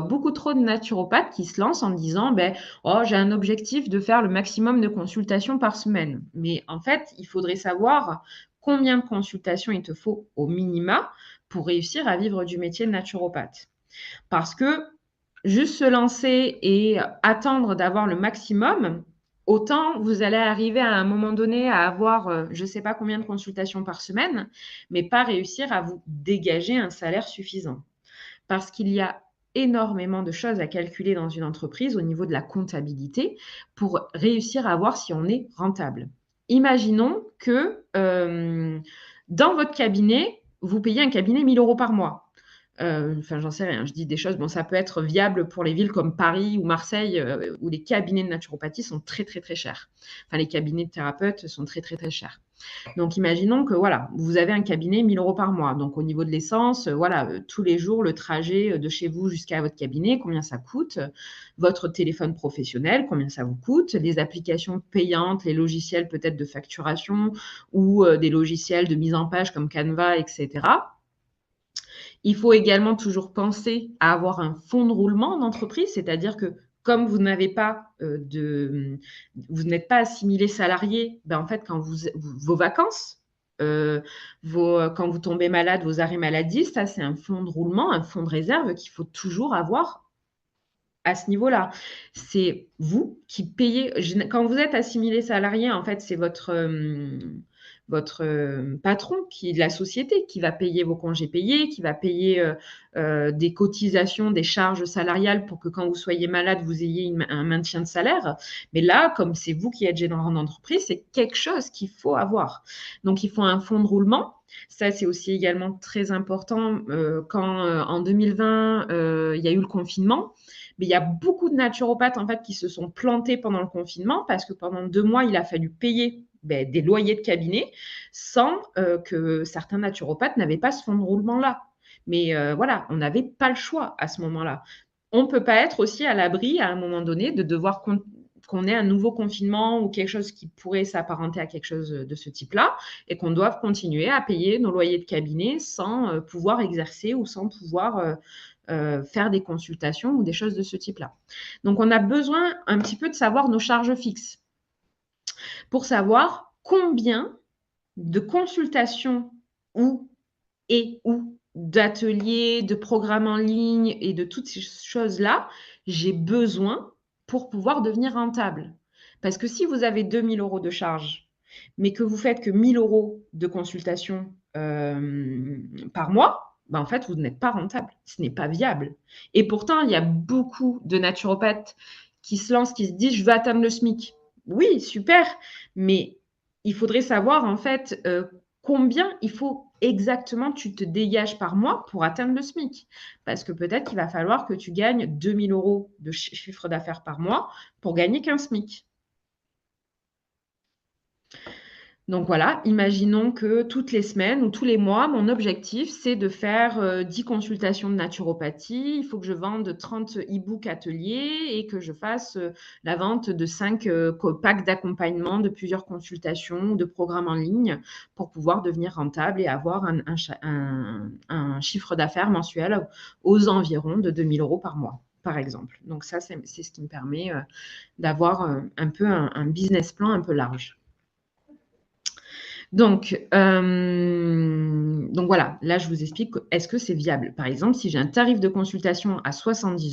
beaucoup trop de naturopathes qui se lancent en disant ben, oh, j'ai un objectif de faire le maximum de consultations par semaine. Mais en fait, il faudrait savoir combien de consultations il te faut au minima pour réussir à vivre du métier de naturopathe. Parce que juste se lancer et attendre d'avoir le maximum, autant vous allez arriver à un moment donné à avoir je ne sais pas combien de consultations par semaine, mais pas réussir à vous dégager un salaire suffisant. Parce qu'il y a énormément de choses à calculer dans une entreprise au niveau de la comptabilité pour réussir à voir si on est rentable. Imaginons que dans votre cabinet, vous payez un cabinet 1 000 € par mois. Enfin, j'en sais rien, je dis des choses, bon, ça peut être viable pour les villes comme Paris ou Marseille, où les cabinets de naturopathie sont très, très, très chers. Enfin, les cabinets de thérapeutes sont très, très, très chers. Donc, imaginons que voilà, vous avez un cabinet 1 000 € par mois. Donc, au niveau de l'essence, voilà, tous les jours, le trajet de chez vous jusqu'à votre cabinet, combien ça coûte? Votre téléphone professionnel, combien ça vous coûte? Les applications payantes, les logiciels peut-être de facturation ou des logiciels de mise en page comme Canva, etc. Il faut également toujours penser à avoir un fonds de roulement en entreprise, c'est-à-dire que comme vous n'avez pas vous n'êtes pas assimilé salarié, ben en fait, quand vos vacances, quand vous tombez malade, vos arrêts maladie, ça, c'est un fonds de roulement, un fonds de réserve qu'il faut toujours avoir à ce niveau-là. C'est vous qui payez. Quand vous êtes assimilé salarié, en fait, c'est votre patron, qui la société, qui va payer vos congés payés, qui va payer des cotisations, des charges salariales pour que quand vous soyez malade, vous ayez un maintien de salaire. Mais là, comme c'est vous qui êtes gérant d'entreprise, c'est quelque chose qu'il faut avoir. Donc, il faut un fonds de roulement. Ça, c'est aussi également très important quand en 2020, il y a eu le confinement. Mais il y a beaucoup de naturopathes en fait qui se sont plantés pendant le confinement parce que pendant 2 mois, il a fallu payer des loyers de cabinet sans que certains naturopathes n'avaient pas ce fonds de roulement-là. Mais voilà, on n'avait pas le choix à ce moment-là. On ne peut pas être aussi à l'abri à un moment donné de devoir qu'on ait un nouveau confinement ou quelque chose qui pourrait s'apparenter à quelque chose de ce type-là et qu'on doive continuer à payer nos loyers de cabinet sans pouvoir exercer ou sans pouvoir faire des consultations ou des choses de ce type-là. Donc, on a besoin un petit peu de savoir nos charges fixes pour savoir combien de consultations ou d'ateliers, de programmes en ligne et de toutes ces choses-là, j'ai besoin pour pouvoir devenir rentable. Parce que si vous avez 2 000 € de charges, mais que vous faites que 1 000 € de consultation par mois, ben en fait, vous n'êtes pas rentable. Ce n'est pas viable. Et pourtant, il y a beaucoup de naturopathes qui se lancent, qui se disent, je veux atteindre le SMIC. Oui, super, mais il faudrait savoir en fait combien il faut exactement tu te dégages par mois pour atteindre le SMIC. Parce que peut-être qu'il va falloir que tu gagnes 2 000 € de chiffre d'affaires par mois pour gagner qu'un SMIC. Donc voilà, imaginons que toutes les semaines ou tous les mois, mon objectif, c'est de faire 10 consultations de naturopathie. Il faut que je vende 30 e-books ateliers et que je fasse la vente de 5 packs d'accompagnement de plusieurs consultations, de programmes en ligne pour pouvoir devenir rentable et avoir un chiffre d'affaires mensuel aux environs de 2 000 € par mois, par exemple. Donc ça, c'est ce qui me permet d'avoir un peu un business plan un peu large. Donc voilà, là je vous explique, est-ce que c'est viable? Par exemple, si j'ai un tarif de consultation à 70